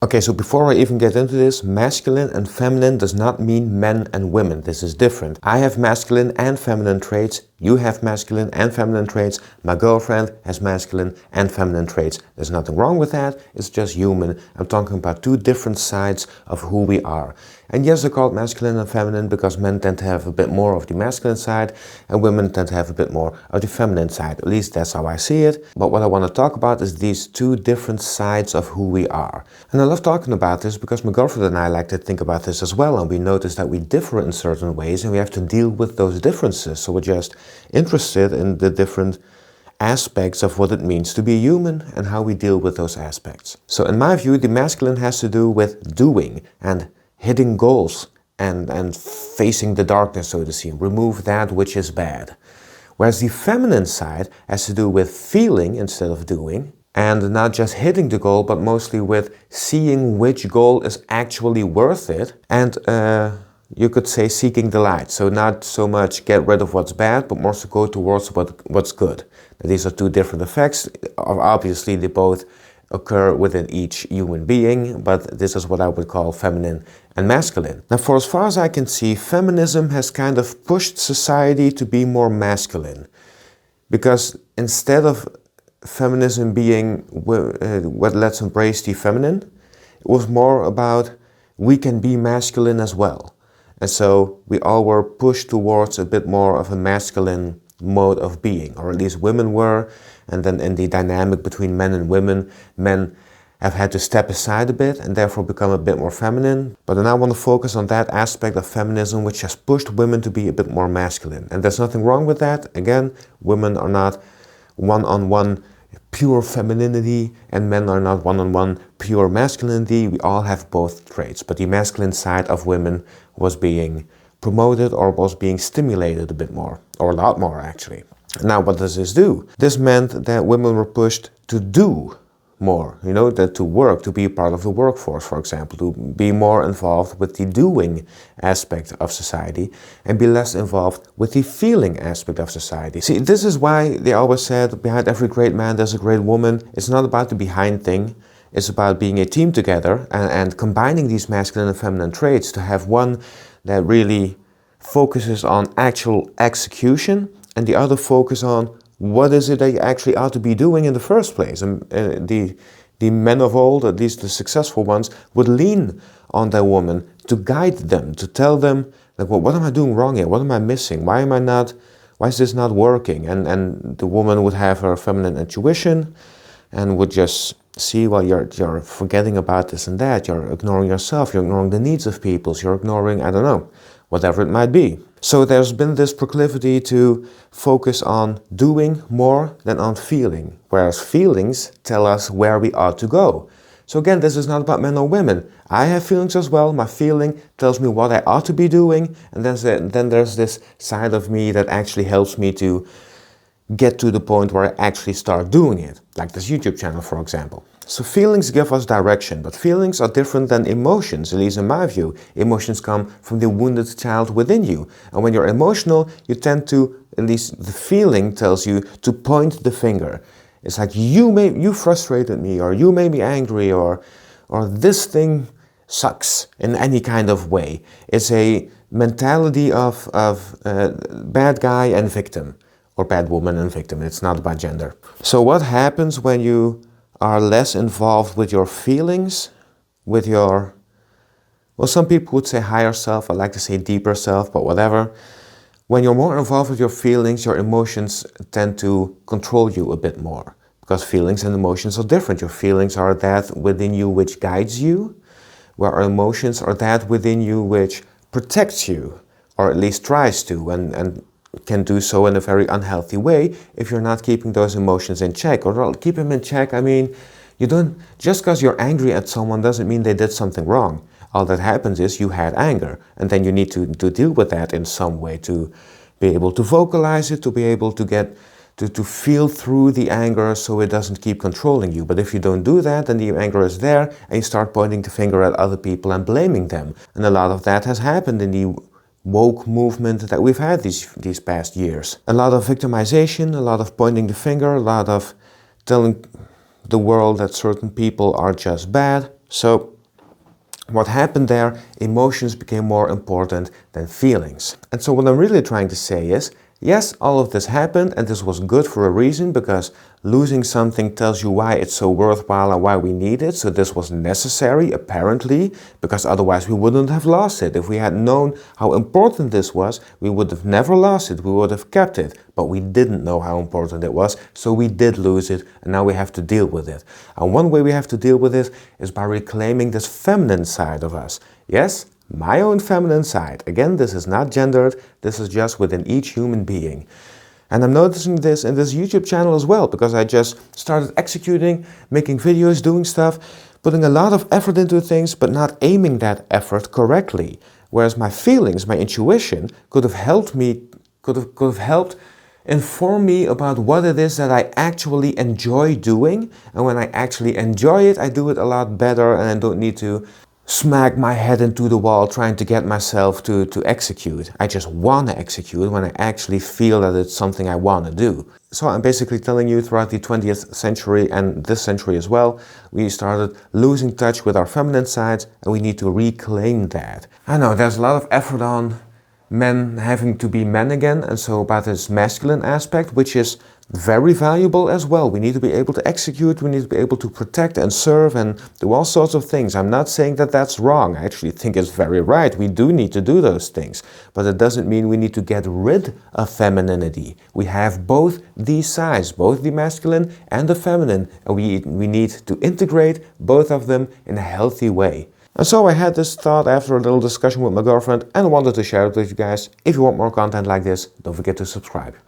Okay, so before I even get into this, masculine and feminine does not mean men and women. This is different. I have masculine and feminine traits. You have masculine and feminine traits. My girlfriend has masculine and feminine traits. There's nothing wrong with that. It's just human. I'm talking about two different sides of who we are. And yes, they're called masculine and feminine because men tend to have a bit more of the masculine side and women tend to have a bit more of the feminine side. At least that's how I see it. But what I want to talk about is these two different sides of who we are. And I love talking about this because my girlfriend and I like to think about this as well. And we notice that we differ in certain ways and we have to deal with those differences. So we're just interested in the different aspects of what it means to be human and how we deal with those aspects. So in my view, the masculine has to do with doing and hitting goals and facing the darkness, so to speak, remove that which is bad. Whereas the feminine side has to do with feeling instead of doing, and not just hitting the goal, but mostly with seeing which goal is actually worth it, and you could say seeking the light. So not so much get rid of what's bad, but more to go towards what's good. Now, these are two different effects. Obviously, they both occur within each human being, but this is what I would call feminine and masculine. Now, for as far as I can see, feminism has kind of pushed society to be more masculine. Because instead of feminism being what let's embrace the feminine, it was more about we can be masculine as well. And so we all were pushed towards a bit more of a masculine mode of being, or at least women were. And then in the dynamic between men and women, men have had to step aside a bit and therefore become a bit more feminine. But then I want to focus on that aspect of feminism which has pushed women to be a bit more masculine. And there's nothing wrong with that. Again, women are not one-on-one pure femininity and men are not one-on-one pure masculinity. We all have both traits, but the masculine side of women was being promoted or was being stimulated a bit more, or a lot more actually. Now, what does this do? This meant that women were pushed to do more, that to work, to be a part of the workforce, for example, to be more involved with the doing aspect of society and be less involved with the feeling aspect of society. See, this is why they always said behind every great man there's a great woman. It's not about the behind thing. It's about being a team together and combining these masculine and feminine traits to have one that really focuses on actual execution and the other focus on what is it that you actually ought to be doing in the first place. And the men of old, at least the successful ones, would lean on their woman to guide them, to tell them, like, well, what am I doing wrong here? What am I missing? Why is this not working? And the woman would have her feminine intuition and would just see, well, you're forgetting about this and that. You're ignoring yourself. You're ignoring the needs of people. You're ignoring, I don't know, whatever it might be. So there's been this proclivity to focus on doing more than on feeling, whereas feelings tell us where we ought to go. So again, this is not about men or women. I have feelings as well. My feeling tells me what I ought to be doing, and then there's this side of me that actually helps me to get to the point where I actually start doing it, like this YouTube channel, for example. So feelings give us direction, but feelings are different than emotions, at least in my view. Emotions come from the wounded child within you. And when you're emotional, you tend to, at least the feeling tells you, to point the finger. It's like, you frustrated me, or you made me angry, or this thing sucks in any kind of way. It's a mentality of bad guy and victim, or bad woman and victim. It's not about gender. So what happens when you are less involved with your feelings, with your, well, some people would say higher self, I like to say deeper self, but whatever. When you're more involved with your feelings, your emotions tend to control you a bit more, because feelings and emotions are different. Your feelings are that within you which guides you, where emotions are that within you which protects you, or at least tries to, and can do so in a very unhealthy way if you're not keeping those emotions in check. Or keep them in check, I mean, just because you're angry at someone doesn't mean they did something wrong. All that happens is you had anger, and then you need to deal with that in some way, to be able to vocalize it, to be able to get to feel through the anger so it doesn't keep controlling you. But if you don't do that, then the anger is there and you start pointing the finger at other people and blaming them. And a lot of that has happened in the woke movement that we've had these past years. A lot of victimization, a lot of pointing the finger, a lot of telling the world that certain people are just bad, So what happened there, emotions became more important than feelings. And so what I'm really trying to say is, yes, all of this happened and this was good for a reason, because losing something tells you why it's so worthwhile and why we need it. So this was necessary, apparently, because otherwise we wouldn't have lost it. If we had known how important this was, we would have never lost it. We would have kept it. But we didn't know how important it was, so we did lose it, and now we have to deal with it. And one way we have to deal with it is by reclaiming this feminine side of us. Yes, my own feminine side. Again, this is not gendered, this is just within each human being. And I'm noticing this in this YouTube channel as well, because I just started executing, making videos, doing stuff, putting a lot of effort into things, but not aiming that effort correctly. Whereas my feelings, my intuition, could have helped me, could have helped inform me about what it is that I actually enjoy doing. And when I actually enjoy it, I do it a lot better, and I don't need to smack my head into the wall trying to get myself to execute. I just want to execute when I actually feel that it's something I want to do. So I'm basically telling you, throughout the 20th century and this century as well, we started losing touch with our feminine sides, and we need to reclaim that. I know there's a lot of effort on men having to be men again, and so about this masculine aspect, which is very valuable as well. We need to be able to execute, we need to be able to protect and serve and do all sorts of things. I'm not saying that that's wrong. I actually think it's very right. We do need to do those things. But it doesn't mean we need to get rid of femininity. We have both these sides, both the masculine and the feminine, and we need to integrate both of them in a healthy way. And so I had this thought after a little discussion with my girlfriend, and I wanted to share it with you guys. If you want more content like this, don't forget to subscribe.